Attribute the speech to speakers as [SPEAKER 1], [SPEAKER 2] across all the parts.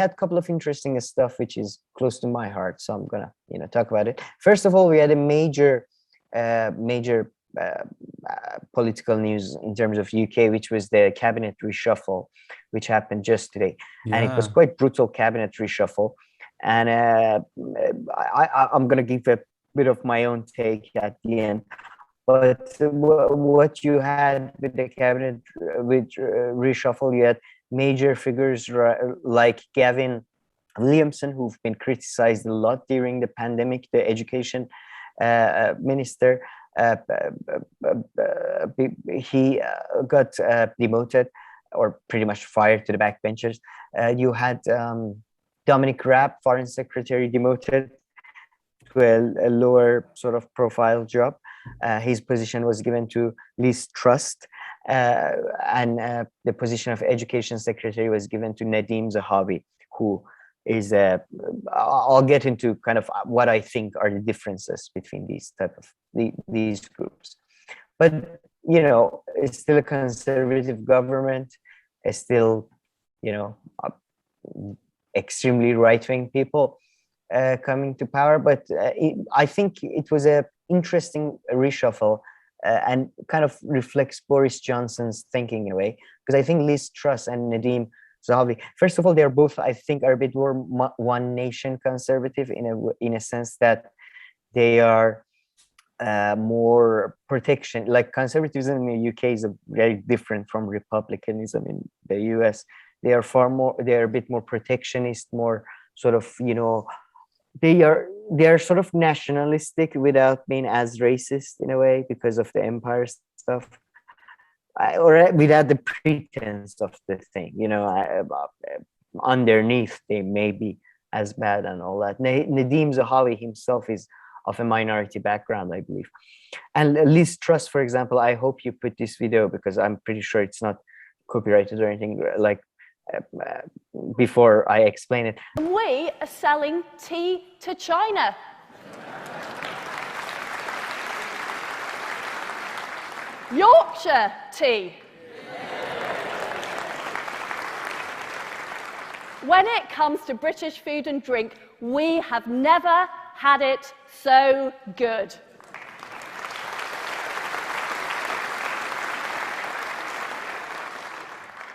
[SPEAKER 1] had a couple of interesting stuff which is close to my heart, so I'm gonna talk about it. First of all, we had a major political news in terms of UK, which was the cabinet reshuffle, which happened just today. And it was quite brutal cabinet reshuffle. And I'm going to give a bit of my own take at the end. But what you had with the cabinet reshuffle, you had major figures like Gavin Williamson, who've been criticized a lot during the pandemic, the education minister. He got demoted or pretty much fired to the backbenchers. You had Dominic Raab, foreign secretary, demoted to a lower sort of profile job. His position was given to Liz Truss, and the position of education secretary was given to Nadeem Zahawi, who is I'll get into kind of what I think are the differences between these these groups. But it's still a conservative government. It's still extremely right-wing people coming to power. But I think it was a interesting reshuffle and kind of reflects Boris Johnson's thinking in a way, because I think Liz Truss and Nadeem Zahawi, first of all, they're both, I think, are a bit more one nation conservative in a sense that they are more protection. Like conservatism in the UK is very different from republicanism in the US. They are they're a bit more protectionist, more sort of, they are sort of nationalistic without being as racist in a way because of the empire stuff. Or without the pretense of the thing, underneath they may be as bad and all that. Nadeem Zahawi himself is of a minority background, I believe. And Liz Truss, for example, I hope you put this video because I'm pretty sure it's not copyrighted or anything, like before I explain it.
[SPEAKER 2] We are selling tea to China. Yorkshire tea. When it comes to British food and drink, we have never had it so good.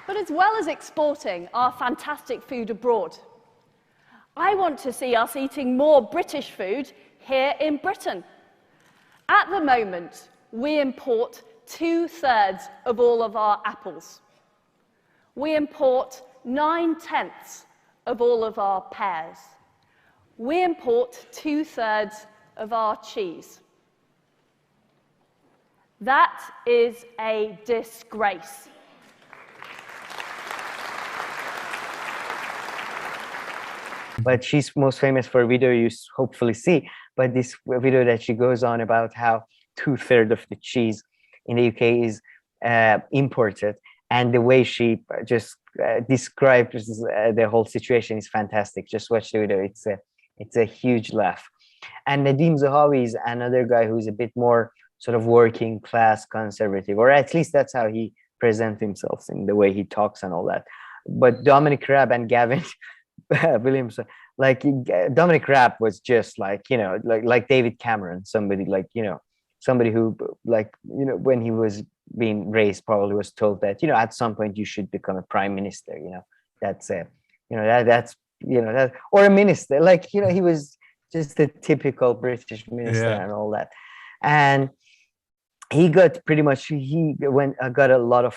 [SPEAKER 2] But as well as exporting our fantastic food abroad, I want to see us eating more British food here in Britain. At the moment, we import 2/3 of all of our apples. We import 9/10 of all of our pears. We import 2/3 of our cheese. That is a disgrace.
[SPEAKER 1] But she's most famous for a video you hopefully see, but this video that she goes on about how 2/3 of the cheese in the UK is imported, and the way she just describes the whole situation is fantastic. Just watch the video. It's a huge laugh. And Nadeem Zahawi is another guy who's a bit more sort of working class conservative, or at least that's how he presents himself in the way he talks and all that. But Dominic Raab and Gavin Williamson, like Dominic Raab was just like like David Cameron, somebody like somebody who when he was being raised probably was told that at some point you should become a prime minister. That's that's that, or a minister. Like he was just a typical British minister and all that. And he got got a lot of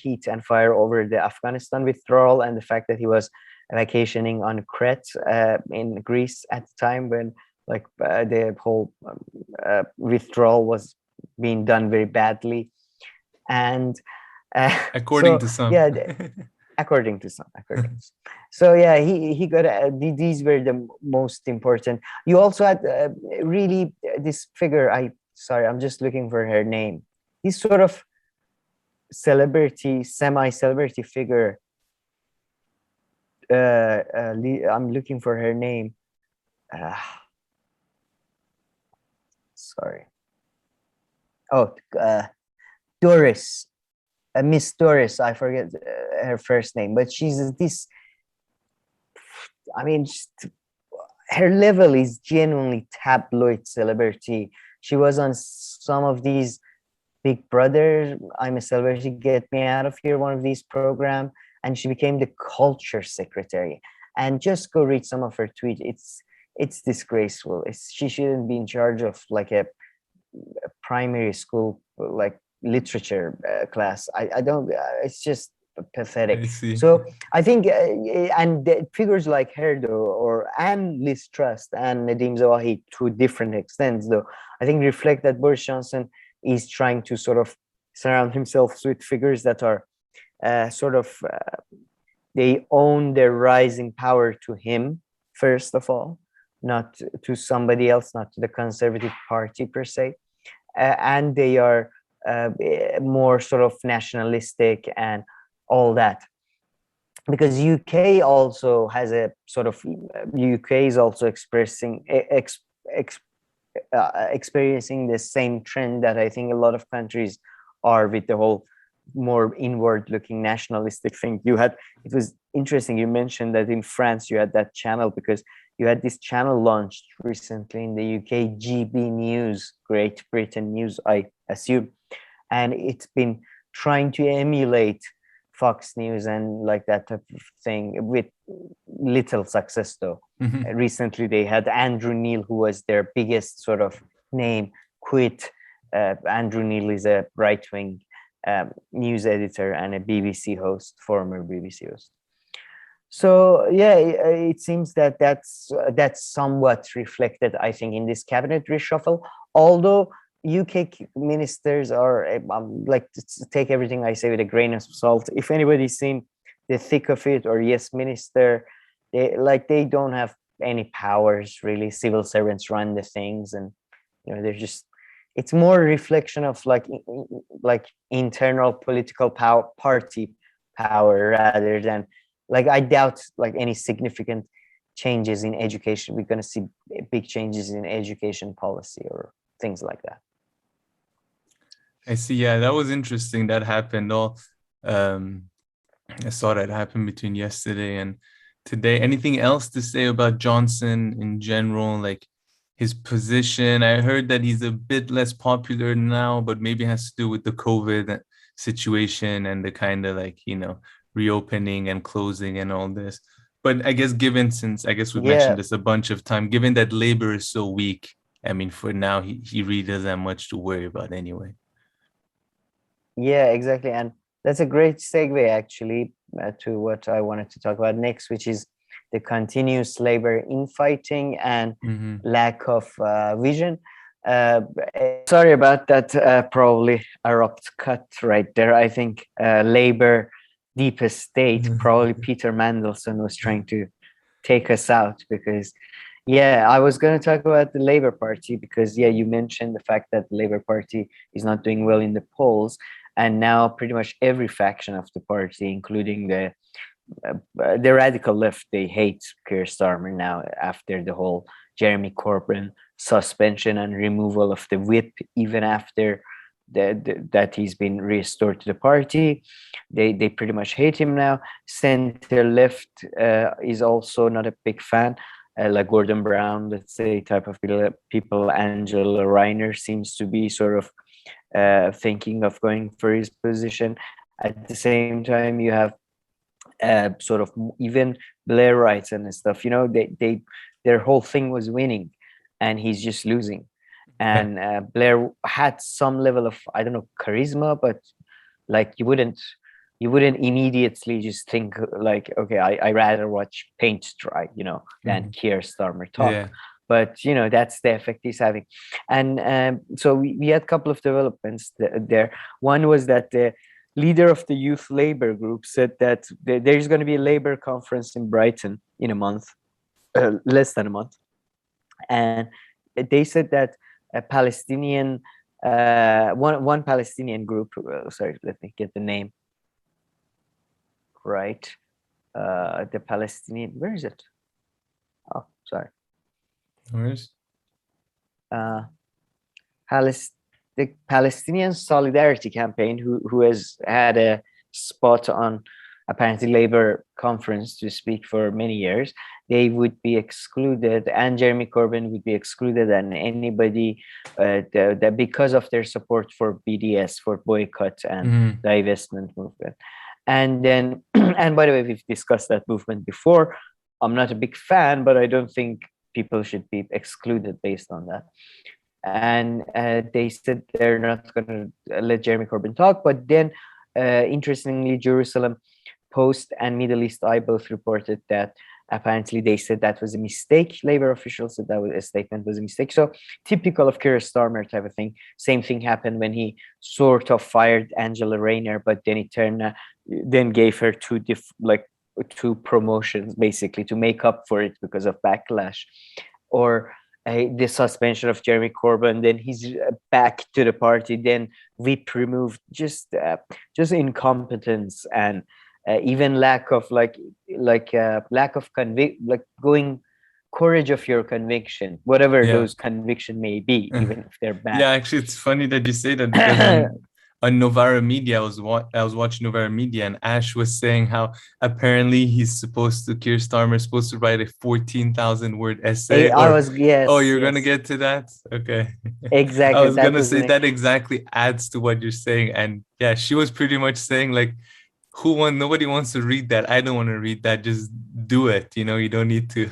[SPEAKER 1] heat and fire over the Afghanistan withdrawal and the fact that he was vacationing on Crete in Greece at the time when the whole withdrawal was being done very badly. And
[SPEAKER 3] according to some.
[SPEAKER 1] According to some. So yeah, he got these were the most important. You also had really this figure. I'm just looking for her name. This sort of semi-celebrity figure. I'm looking for her name. Sorry. Oh, Doris. Miss Doris. I forget her first name, but she's this I mean, her level is genuinely tabloid celebrity. She was on some of these Big Brother, I'm a Celebrity, Get Me Out of Here, one of these programs, and she became the culture secretary. And just go read some of her tweets. It's disgraceful. She shouldn't be in charge of like a primary school like literature class. I don't. It's just pathetic.
[SPEAKER 3] I see.
[SPEAKER 1] So I think, and figures like her though, and Liz Truss and Nadeem Zawahiri to different extents though, I think reflect that Boris Johnson is trying to sort of surround himself with figures that are they own their rising power to him first of all, not to somebody else, not to the Conservative Party per se, and they are more sort of nationalistic and all that. Because UK also has a sort of UK is also experiencing the same trend that I think a lot of countries are with the whole more inward-looking nationalistic thing. It was interesting you mentioned that in France you had that channel, because you had this channel launched recently in the UK, GB News, Great Britain News, I assume, and it's been trying to emulate Fox News and like that type of thing with little success though. Recently they had Andrew Neil, who was their biggest sort of name, quit. Andrew Neil is a right-wing news editor and a BBC host, former BBC host. So yeah, it seems that that's somewhat reflected, I think, in this cabinet reshuffle. Although UK ministers are like, take everything I say with a grain of salt. If anybody's seen the thick of it, or Yes Minister, they don't have any powers really. Civil servants run the things, and they're just. It's more a reflection of like internal political power, party power, rather than like, I doubt like any significant changes in education. We're going to see big changes in education policy or things like that.
[SPEAKER 3] I see. Yeah, that was interesting. That happened. I saw that happen between yesterday and today. Anything else to say about Johnson in general, like his position? I heard that he's a bit less popular now, but maybe it has to do with the COVID situation and the kind of like, reopening and closing and all this. But I guess since we've mentioned this a bunch of time, given that labor is so weak, I mean, for now, he really doesn't have much to worry about anyway.
[SPEAKER 1] Yeah, exactly. And that's a great segue actually to what I wanted to talk about next, which is the continuous labor infighting and lack of vision. Sorry about that, probably abrupt cut right there. I think labor deepest state, probably Peter Mandelson was trying to take us out, because I was going to talk about the Labour Party, because you mentioned the fact that the Labour Party is not doing well in the polls, and now pretty much every faction of the party, including the radical left, they hate Keir Starmer now after the whole Jeremy Corbyn suspension and removal of the whip, even after that he's been restored to the party. They pretty much hate him now. Center left is also not a big fan. Like Gordon Brown, let's say, type of people. Angela Reiner seems to be sort of thinking of going for his position. At the same time, you have sort of even Blairites and stuff. Their whole thing was winning, and he's just losing. And Blair had some level of, I don't know, charisma, but like you wouldn't immediately just think like, okay, I rather watch paint dry, than Keir Starmer talk. Yeah. But that's the effect he's having. And so we had a couple of developments there. One was that the leader of the youth labor group said that there's going to be a labor conference in Brighton in a month, less than a month, and they said that a Palestinian one Palestinian group, sorry, let me get the name right. The Palestinian, where is it? Oh, sorry.
[SPEAKER 3] Where is?
[SPEAKER 1] The Palestinian Solidarity Campaign, who has had a spot on apparently Labour conference to speak for many years, they would be excluded, and Jeremy Corbyn would be excluded, and anybody that because of their support for BDS, for boycott and divestment movement. And then, and by the way, we've discussed that movement before. I'm not a big fan, but I don't think people should be excluded based on that. And they said they're not going to let Jeremy Corbyn talk. But then, interestingly, Jerusalem Post and Middle East Eye both reported that apparently they said that was a mistake. Labour officials said that was a statement was a mistake. So typical of Keir Starmer type of thing. Same thing happened when he sort of fired Angela Rayner, but then he then gave her two promotions basically to make up for it because of backlash, or the suspension of Jeremy Corbyn. Then he's back to the party. Then whip removed. Just incompetence and even lack of going courage of your conviction, whatever those conviction may be, even if they're bad.
[SPEAKER 3] Yeah, actually, it's funny that you say that, because on Novara Media, I was watching Novara Media, and Ash was saying how apparently Keir Starmer is supposed to write a 14,000 word essay. Oh, you're gonna get to that? Okay.
[SPEAKER 1] Exactly.
[SPEAKER 3] I was gonna say that exactly adds to what you're saying, and yeah, she was pretty much saying like, nobody wants to read that. I don't want to read that. Just do it. You don't need to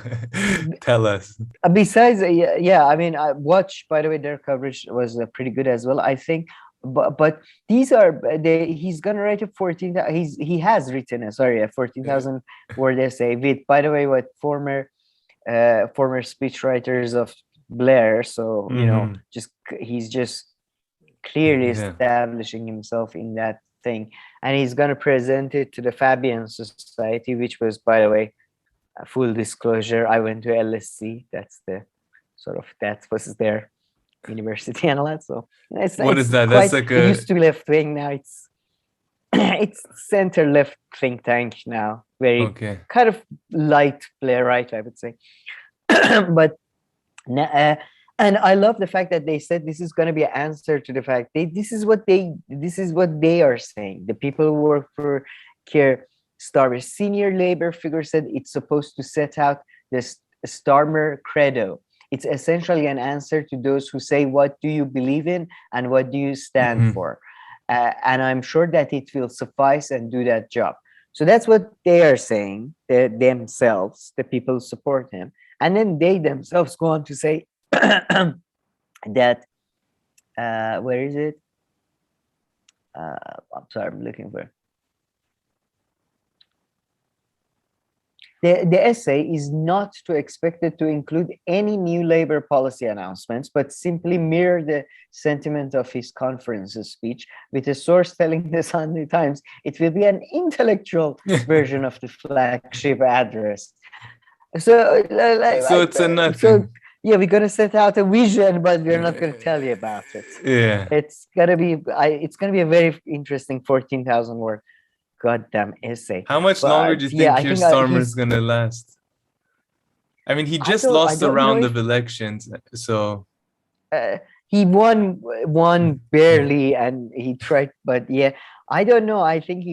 [SPEAKER 3] tell us.
[SPEAKER 1] Besides, I mean, I watched, by the way, their coverage was pretty good as well, I think. But these are he's gonna write a 14,000. He has written a 14,000 word essay with, by the way, what former speechwriters of Blair. So he's just clearly establishing himself in that thing, and he's going to present it to the Fabian Society, which was, by the way, full disclosure, I went to LSC. That was their university and all that. So
[SPEAKER 3] what is that? That's like
[SPEAKER 1] it used to be left wing. Now it's it's center left think tank now. Very kind of light Blairite, I would say. But and I love the fact that they said this is going to be an answer to the fact this is what they are saying. The people who work for Keir Starmer, senior Labour figure, said it's supposed to set out this Starmer credo. It's essentially an answer to those who say, what do you believe in and what do you stand for? And I'm sure that it will suffice and do that job. So that's what they are saying, themselves, the people who support him. And then they themselves go on to say that, where is it? I'm sorry, I'm looking for it. The essay is not expected to include any new Labour policy announcements, but simply mirror the sentiment of his conference speech, with a source telling the Sunday Times it will be an intellectual version of the flagship address. So
[SPEAKER 3] it's a nothing.
[SPEAKER 1] Yeah, we're gonna set out a vision, but we're not gonna tell you about it.
[SPEAKER 3] Yeah,
[SPEAKER 1] it's gonna be a very interesting 14,000 word goddamn essay.
[SPEAKER 3] How much longer do you think Keir Starmer is gonna last? I mean, he just lost a round of elections, so
[SPEAKER 1] he won barely, and he tried, but I don't know. I think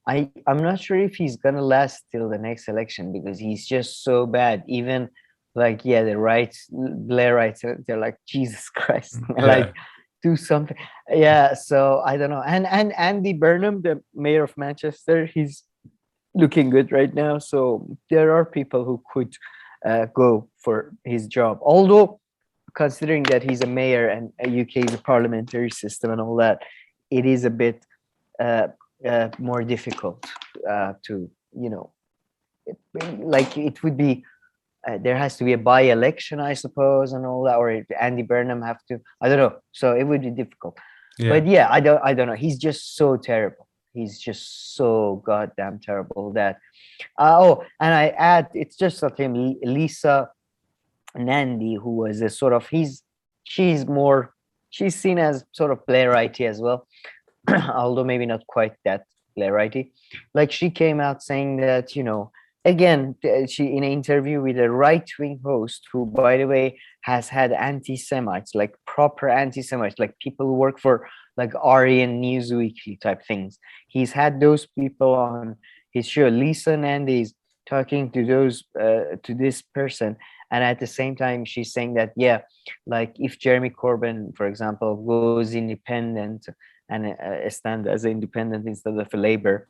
[SPEAKER 1] I'm not sure if he's gonna last till the next election, because he's just so bad. Even the rights, Blairites, they're like, Jesus Christ, like, do something. So I don't know. And Andy Burnham, the mayor of Manchester, he's looking good right now. So there are people who could go for his job. Although, considering that he's a mayor and UK is a parliamentary system and all that, it is a bit more difficult to, it would be, there has to be a by-election, I suppose, and all that, or Andy Burnham have to, I don't know. So it would be difficult. But I don't know. He's just so terrible. He's just so goddamn terrible that, and I add, it's just something, Lisa Nandy, who was a sort of, she's seen as sort of Blairite as well, although maybe not quite that Blairite. Like, she came out saying that, again, she in an interview with a right-wing host who, by the way, has had anti-Semites, like proper anti-Semites, like people who work for like Aryan News Weekly type things. He's had those people on his show. Lisa Nandy is talking to those to this person, and at the same time, she's saying that yeah, like if Jeremy Corbyn, for example, goes independent and stand as an independent instead of a Labour,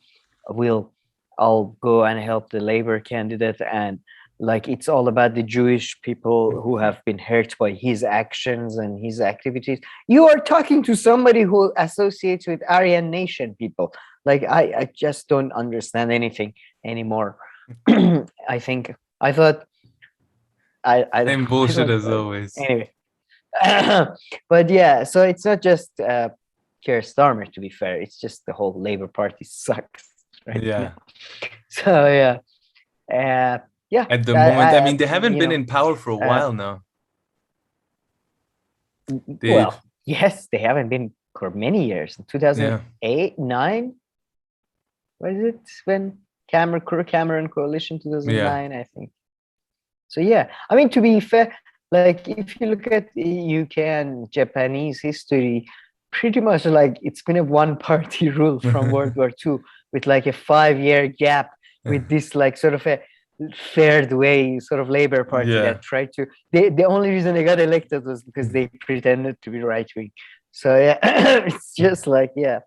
[SPEAKER 1] will I'll go and help the Labour candidate, and like it's all about the Jewish people who have been hurt by his actions and his activities. You are talking to somebody who associates with Aryan Nation people. Like I just don't understand anything anymore. I think I thought I
[SPEAKER 3] Same
[SPEAKER 1] I
[SPEAKER 3] bullshit
[SPEAKER 1] don't
[SPEAKER 3] as always.
[SPEAKER 1] anyway. But yeah, so it's not just Keir Starmer, to be fair. It's just the whole Labour Party sucks right
[SPEAKER 3] Yeah.
[SPEAKER 1] now. So yeah, yeah.
[SPEAKER 3] At the moment, I mean, they haven't
[SPEAKER 1] You
[SPEAKER 3] been
[SPEAKER 1] know,
[SPEAKER 3] in power for a while now. They've,
[SPEAKER 1] well, yes, they haven't been for many years. In
[SPEAKER 3] yeah,
[SPEAKER 1] 2008, 9, was it when Cameron coalition
[SPEAKER 3] yeah,
[SPEAKER 1] 2009, I think. So yeah, I mean, to be fair, like if you look at the UK and Japanese history, pretty much like it's been a one-party rule from World War II with like a 5-year gap with this like sort of a third way sort of Labour Party
[SPEAKER 3] yeah.
[SPEAKER 1] that tried to. The only reason they got elected was because they pretended to be right wing. So yeah, it's just like yeah.